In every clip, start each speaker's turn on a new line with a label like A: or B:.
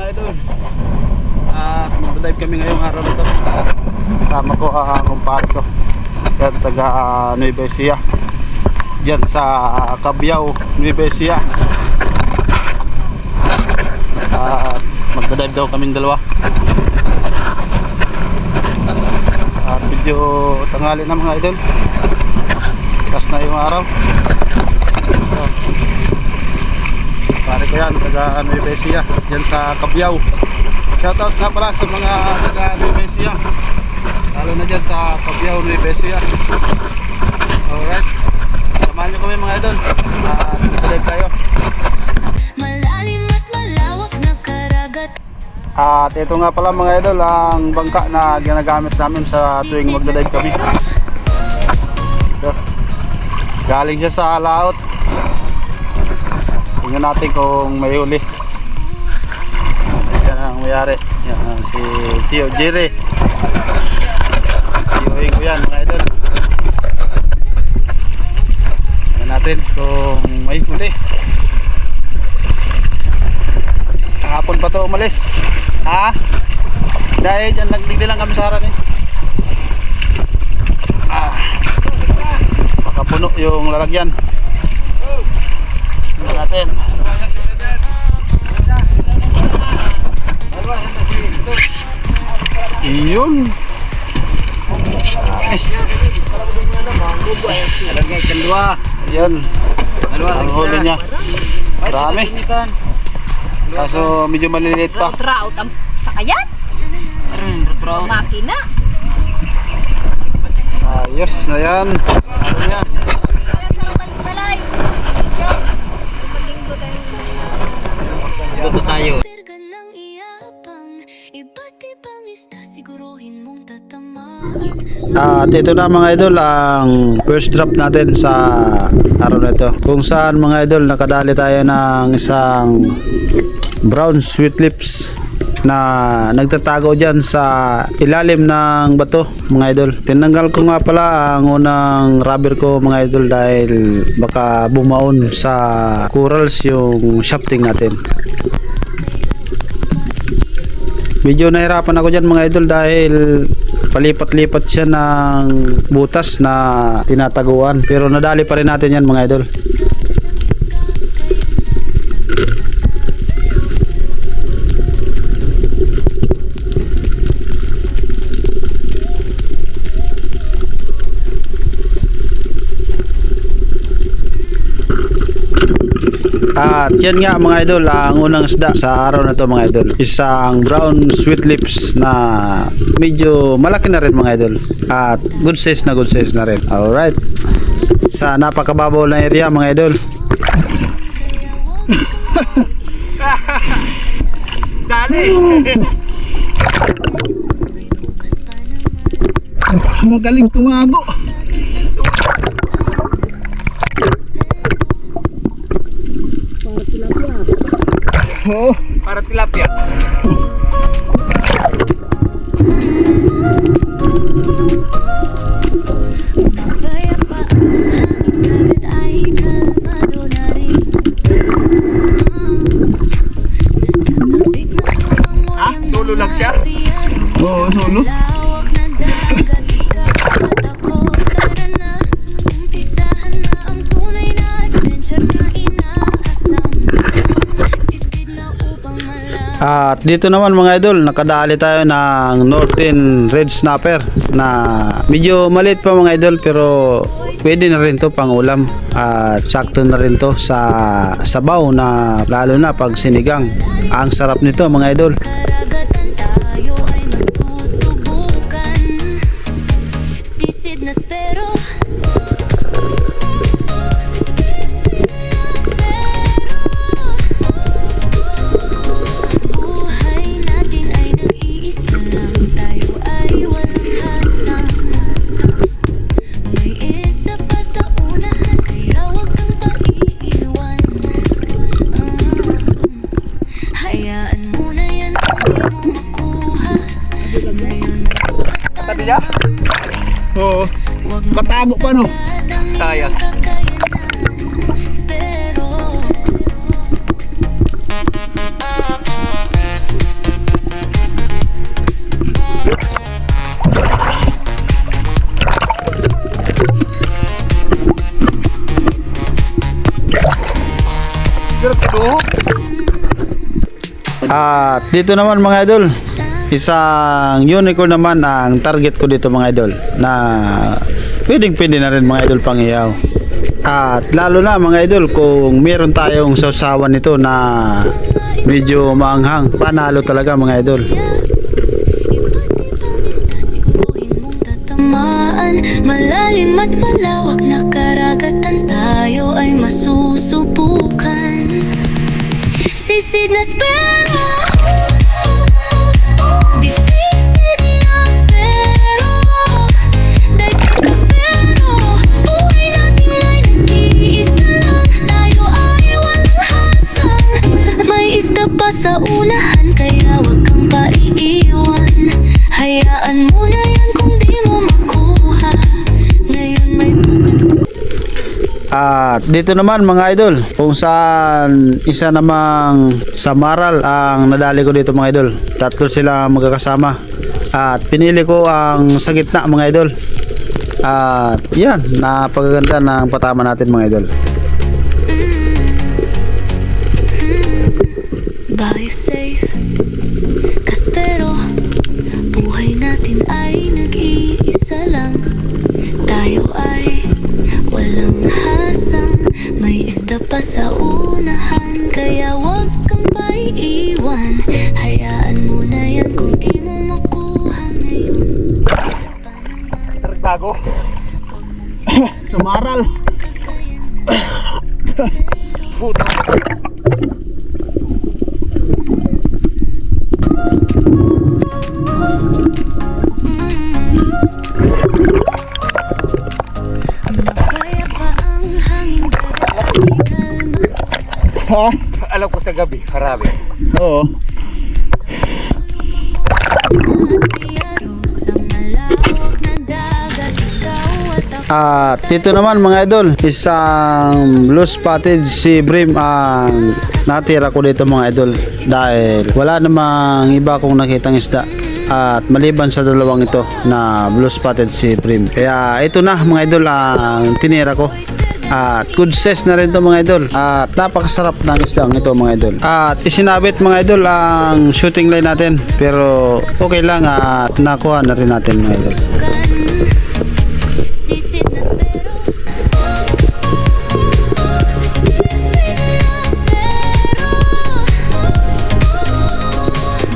A: mga idol. At mag-dive kami ngayong araw nito. Kasama ko ang kumpare ko. Yan, taga Nueva Ecija. Diyan sa Cabiao, Nueva Ecija. At mag-dive daw kaming dalawa. At medyo tanghali na mga idol. Taas na yung araw. Pare ko yan, taga Nueva Ecija, dyan sa Cabiao. Shoutout nga pala sa mga taga Nueva Ecija, lalo na dyan sa Cabiao, Nueva Ecija. Alright, samahan nyo kami mga idol. Tuloy tayo.
B: Malalim at malawak na karagat.
A: At ito nga pala mga idol, ang bangka na ginagamit namin sa tuwing magdadive kami. Ito. Galing siya sa laot. Tingnan natin kung may huli. Yan ang mayari. Yan si Tio Jerry. Tioing ko yan mga idol. Tingnan natin kung may huli. Kahapon pa to umalis. Ha? Dahil dyan nagdigdi lang kami sa haran eh. Makapuno yung lalagyan. Tingnan natin. Iyon. Ayan. Ang huli niya. Marami. Kaso medyo maliliit pa.
C: Trout ang sakayan. Makina.
A: Ayos na yan. Ano yan?
C: Dito tayo.
B: Perga ng iyapang, iba't ibang isda, siguruhin mong tatamaan.
A: At ito na mga idol ang first drop natin sa araw na ito. Kung saan mga idol nakadali tayo ng isang brown sweet lips na nagtatago dyan sa ilalim ng bato mga idol. Tinanggal ko nga pala ang unang rubber ko mga idol dahil baka bumaon sa corals yung shafting natin. Medyo nahirapan ako dyan mga idol dahil palipat-lipat siya ng butas na tinataguan, pero nadali pa rin natin yan mga idol. At yan nga mga idol, ang unang isda sa araw na to mga idol, isang brown sweet lips na medyo malaki na rin mga idol at good size na rin. Alright, sa napakababaw na area mga idol.
C: Dali.
A: Magaling tumago. Oh.
C: Para tilapia.
B: Kaya pa ang hangin agad ay kalmado na rin. Nasasabik na lumangoy ang
C: Solo lang siya?
A: Oo, solo.
B: lawak na dagat, ikapat ako. Tara na, umpisahan na ang tunay na adventure na inaasam. Sisid na upang malaman.
A: At dito naman mga idol, nakadali tayo ng Northern Red Snapper na medyo maliit pa mga idol, pero pwede na rin to pang ulam at sakto na rin to sa sabaw, na lalo na pag sinigang. Ang sarap nito mga idol.
B: Karagatan tayo ay masusubukan. Sisid na spero. Buhay natin ay nag-iisa lang. Tayo ay walang hasang. May isda pa sa unahan, kaya wag kang paiiwan. Hayaan mo na yan kung di mo makuha. Ngayon may bukas pa naman.
A: Oo.
B: Wag mo
A: Matabo pa, no?
B: masadang
C: Sayang.
B: iyong kakayanan. Spero
A: At dito naman mga idol, isang unicorn naman ang target ko dito mga idol, na pwede na rin mga idol pang ihaw. At lalo na mga idol kung meron tayong sausawan nito na medyo maanghang, panalo talaga mga idol.
B: Malalim at malawak na karagatan, tayo ay masusubukan. Sisid na spero, deficit na spero, dahil na spero, buhay natin ay nag-iisa lang, tayo ay walang hasang. May isda pa sa unahan, kaya wag kang paiiwan. Hayaan mo na yan kung di mo makuha. Ngayon may bukas.
A: At dito naman mga idol, kung saan isa namang samaral ang nadali ko dito mga idol. Tatlo sila magkakasama. At pinili ko ang sa gitna mga idol. At yan, napakaganda ng patama natin mga idol.
B: Bahay safe, kaspero, buhay natin ay nag-iisa lang, tayo ay walang hasang. May isda pa sa unahan, kaya wag kang paiiwan. Hayaan mo na yan kung di mo makuha ngayon. Bukas pa naman,
C: Bago.
B: wag mong isagawa
A: Samaral.
B: yung kakayanan.
C: Buto.
B: Mapaya pa ang hangin, dagat ay kalma.
A: Ha?
C: Alam ko sa gabi, karami.
A: Oo.
B: Aspiro sa malawak na dagat, ikaw at ako.
A: At dito naman mga idol, isang blue spotted sea bream ang natira ko dito mga idol, dahil wala namang iba kong nakitang isda at maliban sa dalawang ito na blue spotted sea bream. Kaya ito na mga idol ang tinira ko. At good size na rin to mga idol. At napakasarap ng isdang ito mga idol. At isinabit mga idol ang shooting line natin, pero okay lang at nakuha na rin natin mga idol.
B: Sisid na spero, sisid na spero,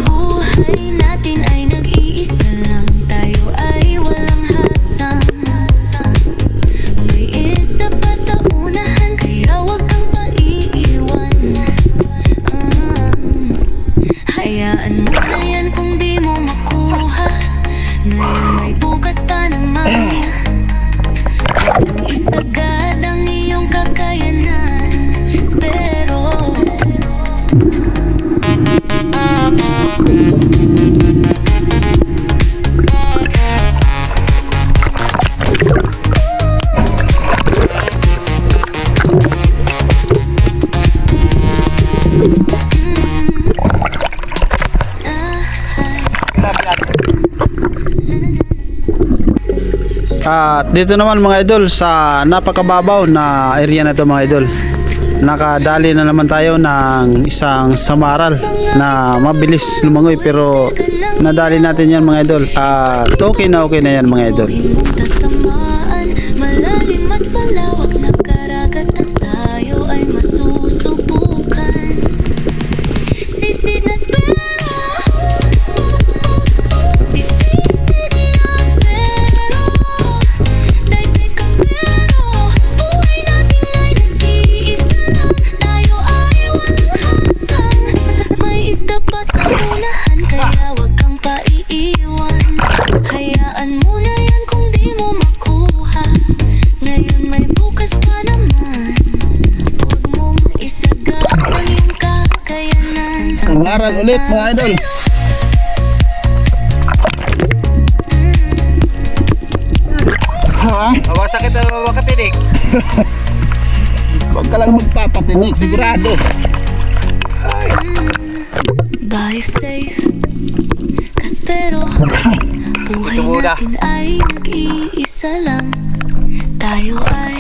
B: buhay natin ay nag-iisa lang, tayo ay walang hasang. May isda pa sa unahan, kaya wag kang paiiwan. Hayaan mo na yan kung di mo makuha. Ngayon may bukas pa naman. Huwag mong isagad ang iyong kakayanan. Spero.
A: At dito naman mga idol, sa napakababaw na area na ito mga idol, nakadali na naman tayo ng isang samaral na mabilis lumangoy, pero nadali natin yan mga idol. At okay na yan mga idol.
B: Mong tatamaan, malalim at malawak na karagatan, tayo ay masusubukan. Sisid na spero, deficit na spero, dahil safe ka spero, buhay natin ay nag-iisa lang, tayo ay walang hasang. May isda pa sa unahan, kaya wag kang paiiwan. Hayaan mo na yan kung di mo makuha. Ngayon may bukas pa naman. Huwag mong isagad ang iyong kakayanan.
A: Samaral ulit mga idol. Ha?
C: Mawasakit ang mga katinig.
A: Huwag ka lang magpapatinig, sigurado.
B: Bahay safe, kaspero, buhay
C: Tumula.
B: natin ay nag-iisa lang, tayo ay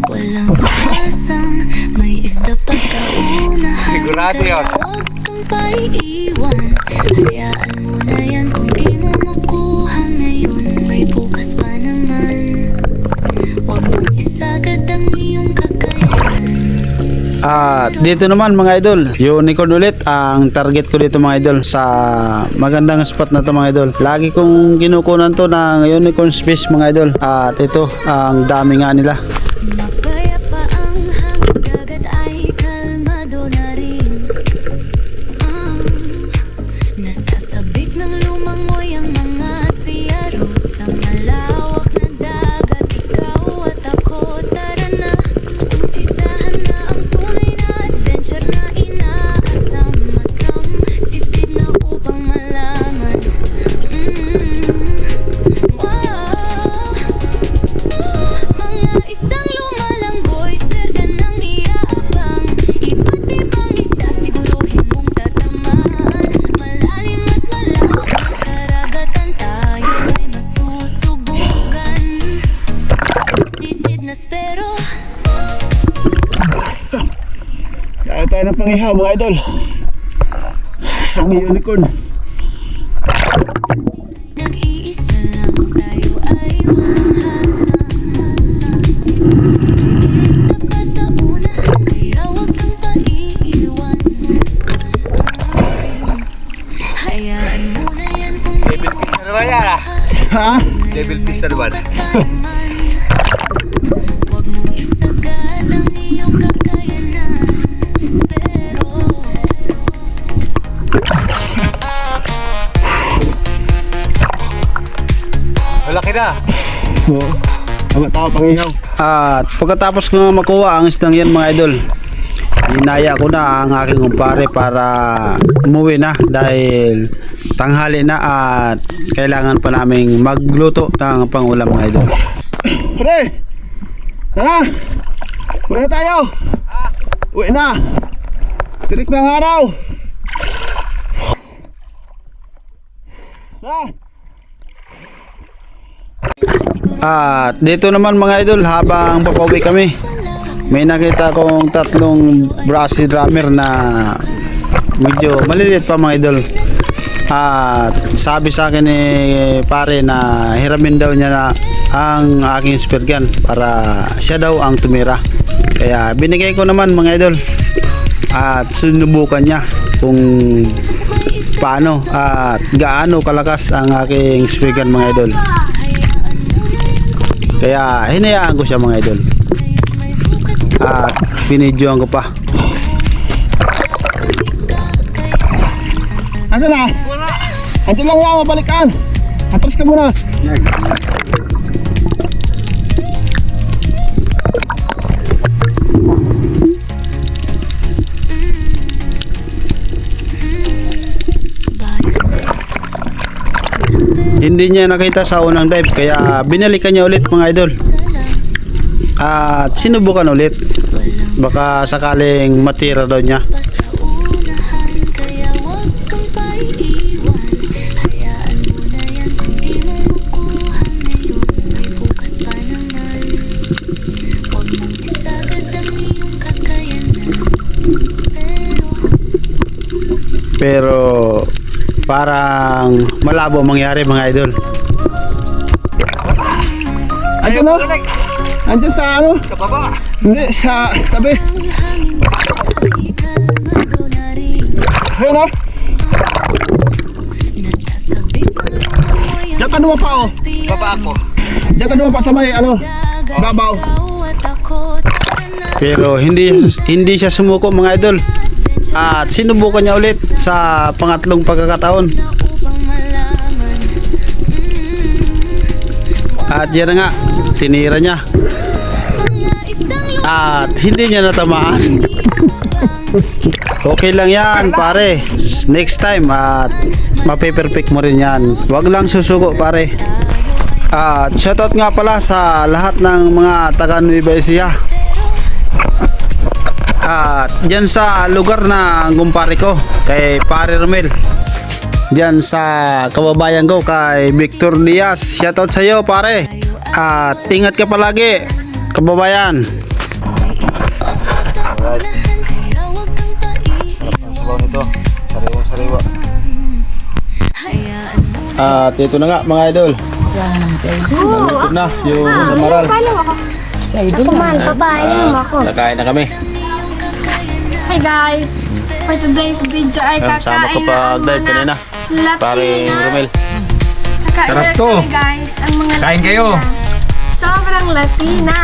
B: walang hasang. May isda pa sa unahan,
C: Sigurado
B: kaya
C: yun.
B: wag kang pa iiwan. Hayaan mo na yan kung di mo makuha ngayon. May bukas pa naman. Huwag mong isagad ang iyong kakayanan.
A: At dito naman mga idol, unicorn ulit ang target ko dito mga idol sa magandang spot na to mga idol. Lagi kong kinukunan to ng unicorn fish mga idol. At ito, ang dami nga nila.
B: Mapayapa ang hangin, dagat ay kalmado na rin. Nasasabik ng lumangoy ang mga espiyaro sa malawak na dagat. Ikaw at ako, tara na. Umpisahan na ang tunay na adventure na inaasam-asam. Sisid na upang malaman. Wow. Mga isdang lumalanggoy, swerga ng iaabang. Iba't ibang isda, siguruhin mong tatamaan. Malalim at malawak ang karagatan, tayo ay masusubukan. Sisid na spero.
A: Kaya tayo ng pangihaw mga idol. Isang unicorn.
B: Nag-iisa lang tayo ay mahasang. Iista pa sa unahan, kaya huwag kang paiiwan. Hayaan mo na yan kung di
C: Devil
B: mo
C: fish na naman yan ah.
A: Ha?
C: Devil fish na naman.
B: bukas pa naman. Huwag mong isagad ang iyong kakayanan. Spero.
C: Malaki na.
A: Oo. Tama tao pangihaw. At pagkatapos ko nga makuha ang isdang yan mga idol, inaya ko na ang aking kumpare para umuwi na dahil tanghali na at kailangan pa naming magluto ng pangulam mga idol. Pre! Tara! Uwi na tayo! Uwi na! Tirik ng araw! Tara! At dito naman mga idol, habang papauwi kami, may nakita kong tatlong brassy drummer na medyo maliliit pa mga idol. At sabi sa akin ni pare na hiramin daw niya na ang aking spear gun para siya daw ang tumira. Kaya binigay ko naman mga idol. At sinubukan niya kung paano at gaano kalakas ang aking spear gun mga idol. Kaya hinayaan ko siya mga idol. At pinidyoan ko pa. Asa na? Andiyan lang yan, mabalikan. Atras ka muna. Hindi niya nakita sa unang dive kaya binalikan niya ulit mga idol. At sinubukan ulit. Baka sakaling matira daw niya.
B: Pa sa unahan, kaya huwag kang paiiwan. Hayaan mo na yan kung di mo makuha ngayon. May bukas pa naman. Huwag mong isagad ang iyong kakayanan.
A: Pero parang malabo mangyari mga idol. Andiyan no? Andiyan sa ano?
C: Sa baba.
A: Hindi, sa tabi.
B: Ang hangin ay kalmado na rin.
A: Ayun no?
B: Nasasabik ng lumangoy ang
A: Diyan ka naman pa oh.
C: Baba ako.
A: Diyan ka naman pa sa may ano, babaw.
B: at ako, tara na.
A: Pero hindi siya sumuko mga idol. At sinubukan niya ulit sa pangatlong pagkakataon.
B: Na upang malaman.
A: At yan na nga, tinira niya.
B: Mga isdang
A: At hindi niya natamaan. Okay lang yan pare. Next time at mape-perfect mo rin yan. Huwag lang susuko pare. At shoutout nga pala sa lahat ng mga taga Nueva Ecija. At dyan sa lugar na kumpare ko, kay Pare Romel. Dyan sa kababayan ko, kay Victor Diaz. Shoutout sa iyo pare. At ingat ka palagi, kababayan.
C: Sarap ang sabaw nito. Sariwa.
B: Hayaan mo
A: At ito na nga mga idol. Naluto na yung samaral.
D: Kumain, papain mo ako.
A: Nakain na kami.
D: Hi guys! For today's video ay
A: Ayan, sama ko
D: kakain
A: pa
D: na ang
A: dive kanina.
D: mga
A: Paring
D: Latina.
A: Romel.
D: Kakain
C: Sarap
D: na
C: to.
D: kami guys, ang mga
C: Kain kayo.
D: Latina. Sobrang Latina.